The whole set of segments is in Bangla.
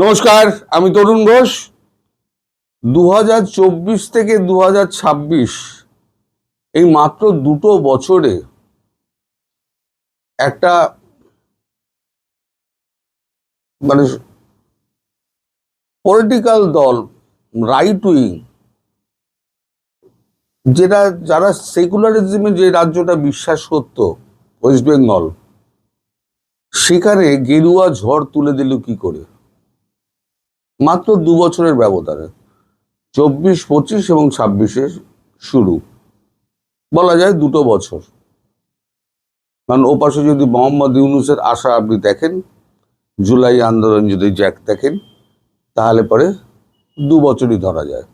নমস্কার, আমি তরুণ ঘোষ। 2024 থেকে 2026 এই মাত্র দুটো বছরে একটা মানে পলিটিক্যাল দল, রাইট উইং, যারা সেকুলারিজমে যে রাজ্যটা বিশ্বাস করত, ওয়েস্ট বেঙ্গল, সেখানে গেরুয়া ঝড় তুলে দিল কি করে? মাত্র 2 বছরের ব্যবধানে, 24-25 এবং 26-এর শুরু বলা যায় দুটো বছর। কারণ ওপাশে যদি মোহাম্মদ ইউনূসের আশা আপনি দেখেন, জুলাই আন্দোলন যদি দেখেন, তাহলে পরে 2 বছরই ধরা যায়।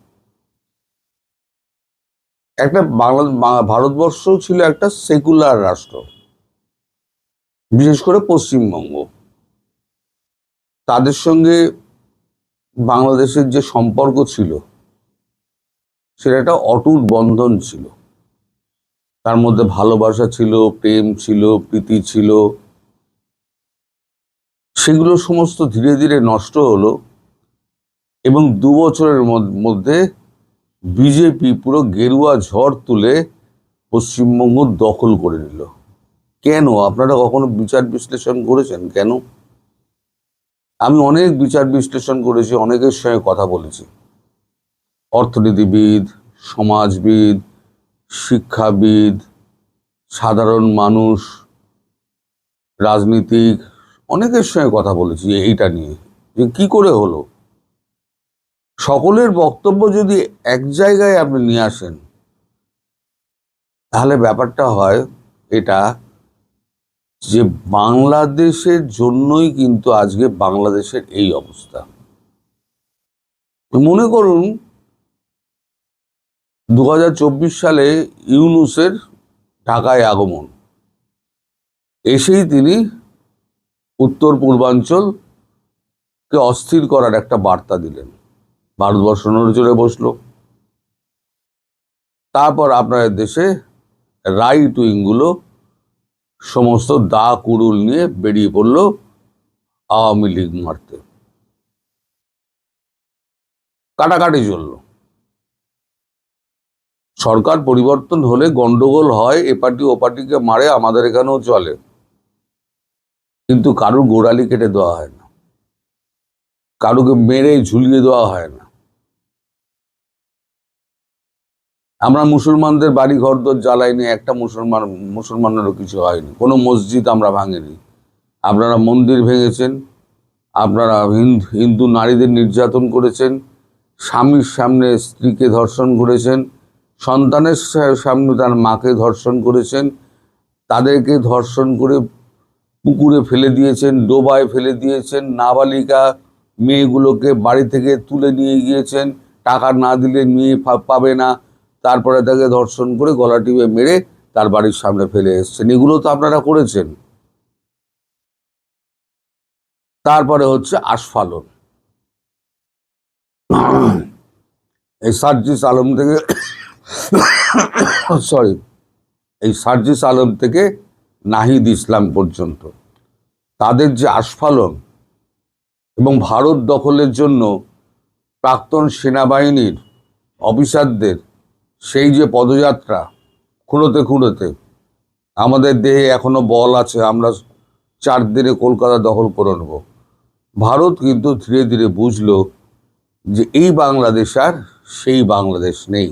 একটা ভারতবর্ষ ছিল একটা সেকুলার রাষ্ট্র, বিশেষ করে পশ্চিমবঙ্গ। তাদের সঙ্গে বাংলাদেশের যে সম্পর্ক ছিল, সেটা একটা অটুট বন্ধন ছিল। তার মধ্যে ভালোবাসা ছিল, প্রেম ছিল, প্রীতি ছিল। সেগুলো সমস্ত ধীরে ধীরে নষ্ট হলো এবং 2 বছরের মধ্যে বিজেপি পুরো গেরুয়া ঝড় তুলে পশ্চিমবঙ্গ দখল করে নিল। কেন? আপনারা কখনো বিচার বিশ্লেষণ করেছেন কেন? আমি অনেক বিচার বিশ্লেষণ করেছি, অনেকের সঙ্গে কথা বলেছি, অর্থনীতিবিদ, সমাজবিদ, শিক্ষাবিদ, সাধারণ মানুষ, রাজনীতিক, অনেকের সঙ্গে কথা বলেছি এইটা নিয়ে, যে কি করে হলো। সকলের বক্তব্য যদি এক জায়গায় আপনি নিয়ে আসেন, তাহলে ব্যাপারটা হয় এটা, যে বাংলাদেশের জন্যই কিন্তু আজকে বাংলাদেশের এই অবস্থা। মনে করুন 2024 সালে ইউনূসের ঢাকায় আগমন, এসেই তিনি উত্তর পূর্বাঞ্চলকে অস্থির করার একটা বার্তা দিলেন। ভারতবর্ষ নড়ে বসলো। তারপর আপনাদের দেশে রাইট উইং গুলো সমস্ত দা কুড়ুল নিয়ে বেরিয়ে পড়লো আওয়ামী লীগ মারতে। কাটাকাটি চললো। সরকার পরিবর্তন হলে গন্ডগোল হয়, এ পার্টি ও পার্টিকে মারে, আমাদের এখানেও চলে, কিন্তু কারুর গোড়ালি কেটে দেওয়া হয় না, কারুকে মেরে ঝুলিয়ে দেওয়া হয় না। আমরা মুসলমানদের বাড়ি ঘর দর জ্বালাইনি, একটা মুসলমানেরও কিছু হয়নি, কোনো মসজিদ আমরা ভাঙিনি। আপনারা মন্দির ভেঙেছেন, আপনারা হিন্দু নারীদের নির্যাতন করেছেন, স্বামীর সামনে স্ত্রীকে ধর্ষণ করেছেন, সন্তানের সামনে তার মাকে ধর্ষণ করেছেন, তাদেরকে ধর্ষণ করে পুকুরে ফেলে দিয়েছেন, ডোবায় ফেলে দিয়েছেন, নাবালিকা মেয়েগুলোকে বাড়ি থেকে তুলে নিয়ে গিয়েছেন, টাকা না দিলে মেয়ে পাবে না, তারপরে তাকে ধর্ষণ করে গলা টিপে মেরে তার বাড়ির সামনে ফেলে এসছেন। এগুলো তো আপনারা করেছেন। তারপরে হচ্ছে আস্ফালন। এই সার্জিস আলম থেকে সার্জিস আলম থেকে নাহিদ ইসলাম পর্যন্ত তাদের যে আস্ফালন, এবং ভারত দখলের জন্য প্রাক্তন সেনাবাহিনীর অফিসারদের সেই যে পদযাত্রা, খুঁড়োতে খুঁড়োতে আমাদের দেহে এখনো বল আছে, আমরা 4 দিনে কলকাতা দখল করে নেব। ভারত কিন্তু ধীরে ধীরে বুঝলো যে এই বাংলাদেশ আর সেই বাংলাদেশ নেই।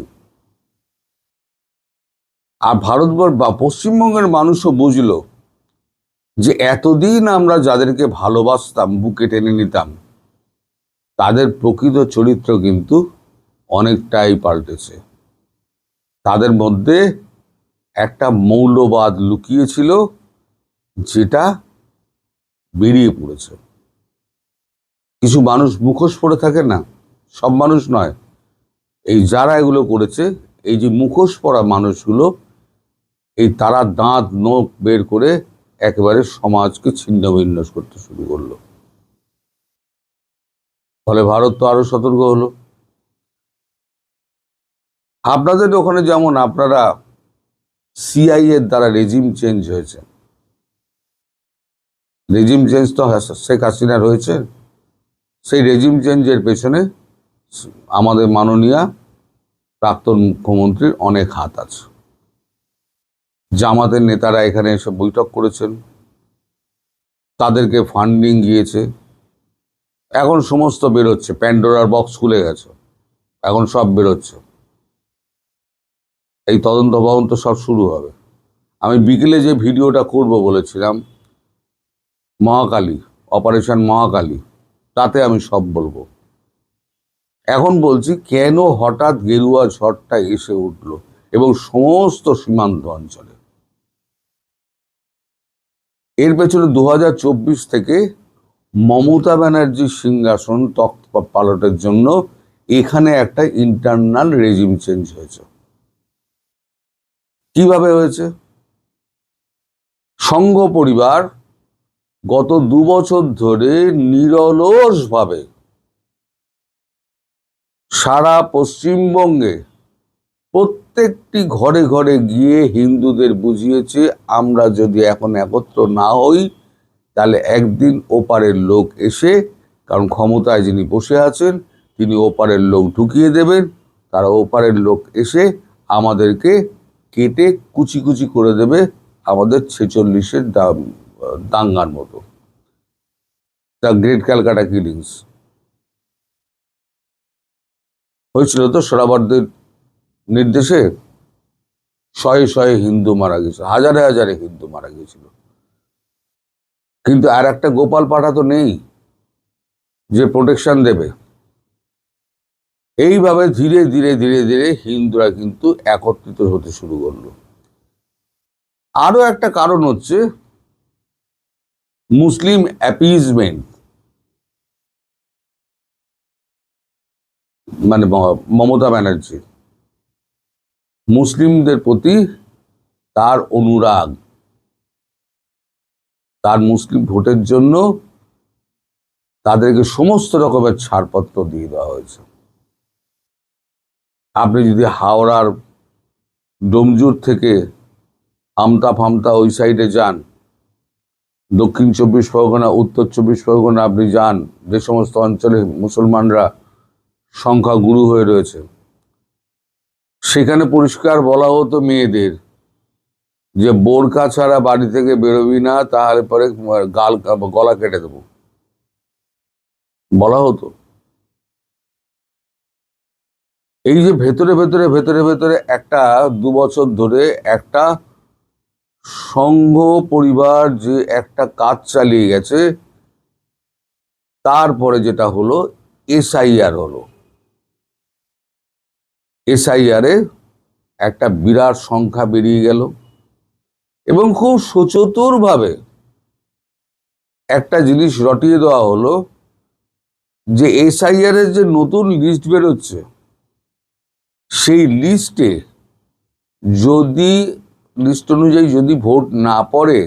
আর ভারতবর্ষ বা পশ্চিমবঙ্গের মানুষও বুঝলো যে এতদিন আমরা যাদেরকে ভালোবাসতাম, বুকে টেনে নিতাম, তাদের প্রকৃত চরিত্র কিন্তু অনেকটাই পাল্টেছে। তাদের মধ্যে একটা মৌলবাদ লুকিয়েছিল, যেটা বেরিয়ে পড়েছে। কিছু মানুষ মুখোশ পরে থাকে না, সব মানুষ নয়, এই যারা এগুলো করেছে, এই যে মুখোশ পরা মানুষগুলো, এই তারা দাঁত নখ বের করে একেবারে সমাজকে ছিন্ন ভিন্ন করতে শুরু করলো। ফলে ভারত তো আরো সতর্ক হলো। আপনাদের ওখানে যেমন আপনারা সিআইএ এর দ্বারা রেজিম চেঞ্জ হয়েছে, রেজিম চেঞ্জ তো শেখ হাসিনার হয়েছে। সেই রেজিম চেঞ্জের পেছনে আমাদের মাননীয় প্রাক্তন মুখ্যমন্ত্রীর অনেক হাত আছে। জামাতের নেতারা এখানে এসে বৈঠক করেছেন, তাদেরকে ফান্ডিং গিয়েছে। এখন সমস্ত বেরোচ্ছে, প্যান্ডোরার বক্স খুলে গেছে, এখন সব বেরোচ্ছে। এই তদন্ত সব শুরু হবে। আমি বিকেলে যে ভিডিওটা করব বলেছিলাম, মহাকালী, অপারেশন মহাকালী, তাতে আমি সব বলবো। এখন বলছি কেন হঠাৎ গেরুয়া ঝড়টা এসে উঠল এবং সমস্ত সীমান্ত অঞ্চলে। এর পেছনে 2024 থেকে মমতা ব্যানার্জির সিংহাসন তখ্ত পালটের জন্য এখানে একটা ইন্টারনাল রেজিম চেঞ্জ হয়েছে। কিভাবে হয়েছে? সংঘ পরিবার গত 2 বছর ধরে নিরলসভাবে সারা পশ্চিমবঙ্গে প্রত্যেকটি ঘরে ঘরে গিয়ে হিন্দুদের বুঝিয়েছে, আমরা যদি এখন একত্র না হই তাহলে একদিন ওপারের লোক এসে, কারণ ক্ষমতায় যিনি বসে আছেন তিনি ওপারের লোক ঢুকিয়ে দেবেন, তারা ওপারের লোক এসে আমাদেরকে কেটে কুচি কুচি করে দেবে, আমাদের 46-এর দাঙ্গার মতো, দ্য গ্রেট ক্যালকাটা কিলিংস হয়েছিল তো। সোহরাওয়ার্দীর নির্দেশে শয়ে শয়ে হিন্দু মারা গেছে, হাজারে হাজারে হিন্দু মারা গিয়েছিল। কিন্তু আর একটা গোপাল পাঠা তো নেই যে প্রোটেকশন দেবে। এইভাবে ধীরে ধীরে ধীরে ধীরে হিন্দুরা কিন্তু একত্রিত হতে শুরু করলো। আরো একটা কারণ হচ্ছে মুসলিম অ্যাপিজমেন্ট, মানে মমতা ব্যানার্জি মুসলিমদের প্রতি তার অনুরাগ, তার মুসলিম ভোটের জন্য তাদেরকে সমস্ত রকমের ছাড়পত্র দিয়ে দেওয়া হয়েছে। আপনি যদি হাওড়ার ডোমজুর থেকে আমতা ফামতা ওই সাইডে যান, দক্ষিণ 24 পরগনা, উত্তর 24 পরগনা আপনি যান, যে সমস্ত অঞ্চলে মুসলমানরা সংখ্যাগুরু হয়ে রয়েছে, সেখানে পরিষ্কার বলা হতো মেয়েদের যে বোরকা ছাড়া বাড়ি থেকে বেরোবি না, তাহলে পরে গলা কেটে দেবো, বলা হতো। এই যে ভেতরে ভেতরে ভেতরে ভেতরে একটা 2 বছর ধরে একটা সংঘ পরিবার যে একটা কাজ চালিয়ে গেছে, তারপরে যেটা হলো এসআইআর হলো। এসআইআরে একটা বিরাট সংখ্যা বেরিয়ে গেল এবং খুব সচতুরভাবে একটা জিনিস রটিয়ে দেওয়া হলো যে এসআইআর এর যে নতুন লিস্ট বেরোচ্ছে, সেই লিস্টে যদি লিস্ট অনুযায়ী যদি ভোট না পড়ে,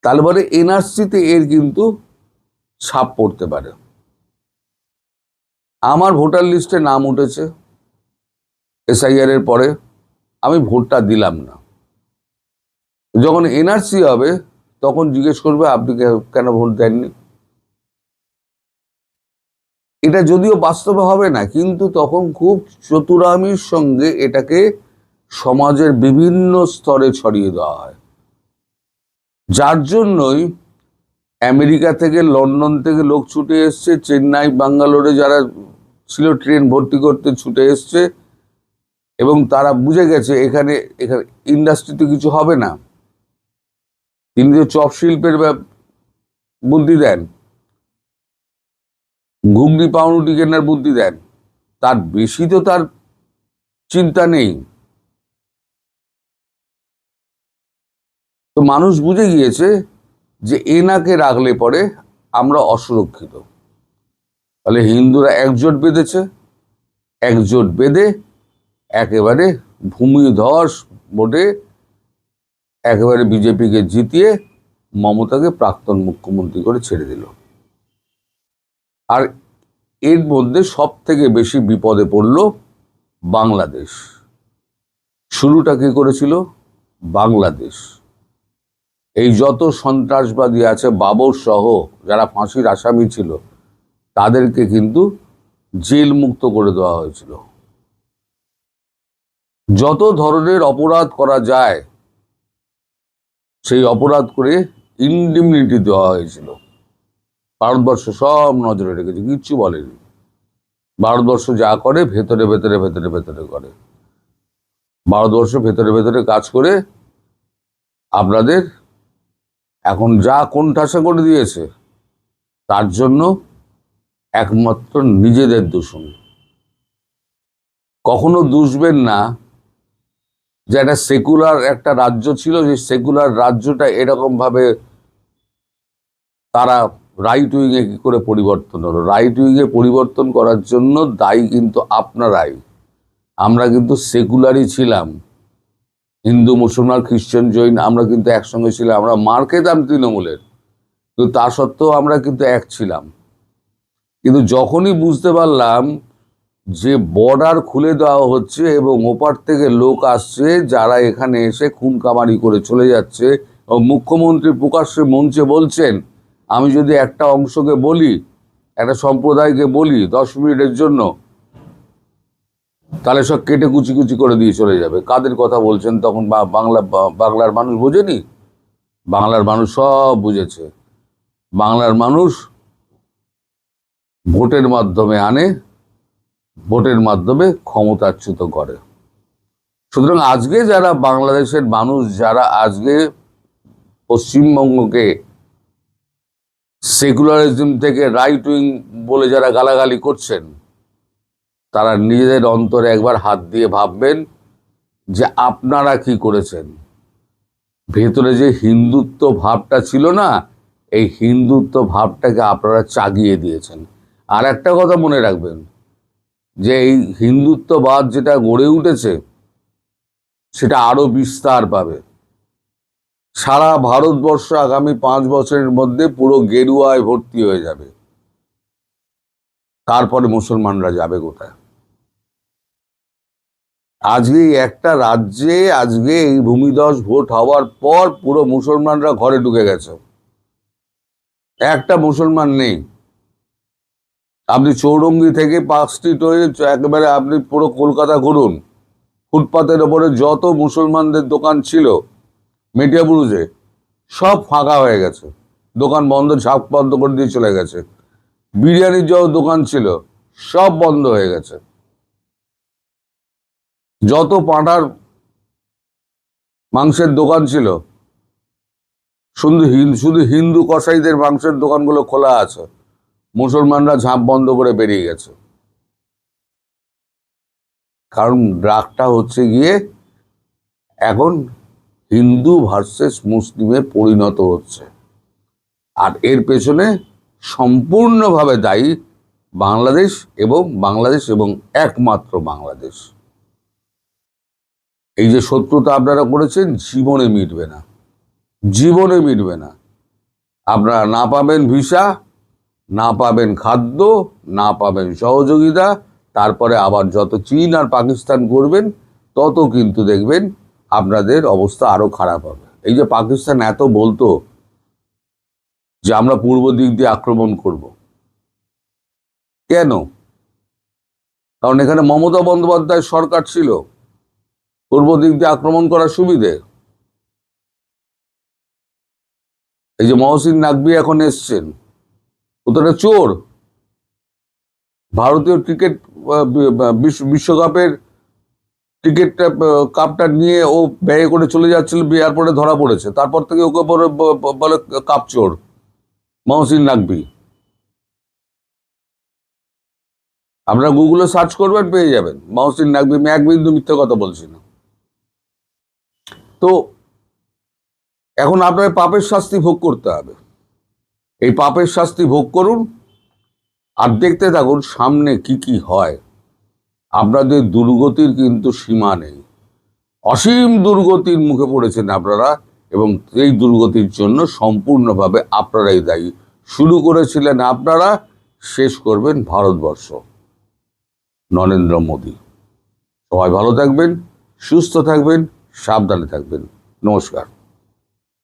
তাহলে পরে এনআরসিতে এর কিন্তু ছাপ পড়তে পারে। আমার ভোটার লিস্টে নাম উঠেছে এসআইআর এর পরে, আমি ভোটটা দিলাম না। যখন এনআরসি হবে তখন জিজ্ঞেস করবে আপনি কেন ভোট দেননি। এটা যদিও বাস্তবে হবে না, কিন্তু তখন খুব চতুরামির সঙ্গে এটাকে সমাজের বিভিন্ন স্তরে ছড়িয়ে দেওয়া হয়। যার জন্যই আমেরিকা থেকে, লন্ডন থেকে লোক ছুটে এসছে, চেন্নাই ব্যাঙ্গালোরে যারা ছিল ট্রেন ভর্তি করতে ছুটে এসছে, এবং তারা বুঝে গেছে এখানে ইন্ডাস্ট্রিতে কিছু হবে না। তিনি যে চপ শিল্পের বুদ্ধি দেন, ঘুগনি পাউরুটি কেনার বুদ্ধি দেন, তার বেশি তো তার চিন্তা নেই। তো মানুষ বুঝে গিয়েছে যে এনাকে রাখলে পরে আমরা অসুরক্ষিত। তাহলে হিন্দুরা একজোট বেঁধেছে, একজোট বেঁধে একেবারে ভূমিধস ভোটে একেবারে বিজেপিকে জিতিয়ে মমতাকে প্রাক্তন মুখ্যমন্ত্রী করে ছেড়ে দিল। আর এর মধ্যে সব থেকে বেশি বিপদে পড়ল বাংলাদেশ। শুরুটা কি করেছিল? বাংলাদেশ। এই যত সন্ত্রাসবাদী আছে, বাবর সহ যারা ফাঁসির আসামি ছিল, তাদেরকে কিন্তু জেল মুক্ত করে দেওয়া হয়েছিল। যত ধরনের অপরাধ করা যায় সেই অপরাধ করে ইনডিমনিটি দেওয়া হয়েছিল। ভারতবর্ষ সব নজরে রেখেছে, কিচ্ছু বলেনি। ভারতবর্ষ যা করে ভেতরে ভেতরে ভেতরে ভেতরে করে। ভারতবর্ষ ভেতরে ভেতরে কাজ করে আপনাদের এখন যা কোণঠাসা করে দিয়েছে, তার জন্য একমাত্র নিজেদের দূষণ। কখনো দুষবেন না যে একটা সেকুলার একটা রাজ্য ছিল, সেই সেকুলার রাজ্যটা এরকম ভাবে তারা রাইট উইংয়ে কি করে পরিবর্তন হলো। রাইট উইংয়ে পরিবর্তন করার জন্য দায়ী কিন্তু আপনারাই। আমরা কিন্তু সেকুলারই ছিলাম, হিন্দু মুসলমান খ্রিস্টান জৈন আমরা কিন্তু একসঙ্গে ছিলাম। আমরা মার খেতাম তৃণমূলের, কিন্তু তা সত্ত্বেও আমরা কিন্তু এক ছিলাম। কিন্তু যখনই বুঝতে পারলাম যে বর্ডার খুলে দেওয়া হচ্ছে এবং ওপার থেকে লোক আসছে যারা এখানে এসে খুন কামারি করে চলে যাচ্ছে, এবং মুখ্যমন্ত্রী প্রকাশ্যে মঞ্চে বলছেন আমি যদি একটা অংশকে বলি, একটা সম্প্রদায়কে বলি 10 মিনিটের জন্য, তাহলে সব কেটে কুচি কুচি করে দিয়ে চলে যাবে। কাদের কথা বলছেন তখন? বাংলার মানুষ বোঝেনি? বাংলার মানুষ সব বুঝেছে। বাংলার মানুষ ভোটের মাধ্যমে আনে, ভোটের মাধ্যমে ক্ষমতাচ্যুত করে। সুতরাং আজকে যারা বাংলাদেশের মানুষ, যারা আজকে পশ্চিমবঙ্গকে সেকুলারিজম থেকে রাইট উইং বলে যারা গালাগালি করছেন, তারা নিজেদের অন্তরে একবার হাত দিয়ে ভাববেন যে আপনারা কি করেছেন। ভেতরে যে হিন্দুত্ব ভাবটা ছিল না, এই হিন্দুত্ব ভাবটাকে আপনারা চাগিয়ে দিয়েছেন। আর একটা কথা মনে রাখবেন, যে এই হিন্দুত্ববাদ যেটা গড়ে উঠেছে সেটা আরো বিস্তার পাবে। সারা ভারতবর্ষ আগামী 5 বছরের মধ্যে পুরো গেরুয়ায় ভর্তি হয়ে যাবে। তারপরে মুসলমানরা যাবে কোথায়? আজকে একটা রাজ্যে আজকে এই ভূমিধস ভোট হওয়ার পর পুরো মুসলমানরা ঘরে ঢুকে গেছে, একটা মুসলমান নেই। আপনি চৌরঙ্গি থেকে পার্ক স্ট্রিট হয়ে একেবারে আপনি পুরো কলকাতা ঘুরুন, ফুটপাতের ওপরে যত মুসলমানদের দোকান ছিল মেটিয়াবুরুজে সব ফাঁকা হয়ে গেছে, দোকান বন্ধ, ঝাঁপ বন্ধ করে দিয়ে চলে গেছে। বিরিয়ানির যত দোকান ছিল সব বন্ধ হয়ে গেছে। যত পাঁঠার মাংসের দোকান ছিল, শুধু হিন্দু কসাইদের মাংসের দোকানগুলো খোলা আছে। মুসলমানরা ঝাঁপ বন্ধ করে বেরিয়ে গেছে। কারণ রাগটা হচ্ছে গিয়ে এখন হিন্দু ভার্সেস মুসলিমে পরিণত হচ্ছে। আর এর পেছনে সম্পূর্ণভাবে দায়ী বাংলাদেশ এবং একমাত্র বাংলাদেশ। এই যে শত্রুতা আপনারা করেছেন জীবনে মিটবে না, জীবনে মিটবে না। আপনারা না পাবেন ভিসা, না পাবেন খাদ্য, না পাবেন সহযোগিতা। তারপরে আবার যত চীন আর পাকিস্তান করবেন তত কিন্তু দেখবেন আপনাদের অবস্থা আরো খারাপ হবে। এই যে পাকিস্তান এত বলতো যে আমরা পূর্ব দিক দিয়ে আক্রমণ করব, কেন? কারণ এখানে মমতা বন্দ্যোপাধ্যায় সরকার ছিল, পূর্ব দিক দিয়ে আক্রমণ করার সুবিধে। এই যে মহসিন নাকভি এখন এসছেন, ও তো একটা চোর। ভারতীয় ক্রিকেট বিশ্বকাপের টিকিটটা কাপটা নিয়ে ও ব্যয় করে চলে যাচ্ছিল, এয়ারপোর্টে ধরা পড়েছে। তারপর থেকে ওকে বলে কাপ চোর মহসিন নাকভি। আপনারা গুগলে সার্চ করবেন, পেয়ে যাবেন মহসিন নাকভি। আমি এক বিন্দু মিথ্যে কথা বলছি না। তো এখন আপনার পাপের শাস্তি ভোগ করতে হবে। এই পাপের শাস্তি ভোগ করুন আর দেখতে থাকুন সামনে কি কি হয়। আপনাদের দুর্গতির কিন্তু সীমা নেই, অসীম দুর্গতির মুখে পড়েছেন আপনারা, এবং এই দুর্গতির জন্য সম্পূর্ণভাবে আপনারাই দায়ী। শুরু করেছিলেন আপনারা, শেষ করবেন ভারতবর্ষ, নরেন্দ্র মোদী। সবাই ভালো থাকবেন, সুস্থ থাকবেন, সাবধানে থাকবেন। নমস্কার।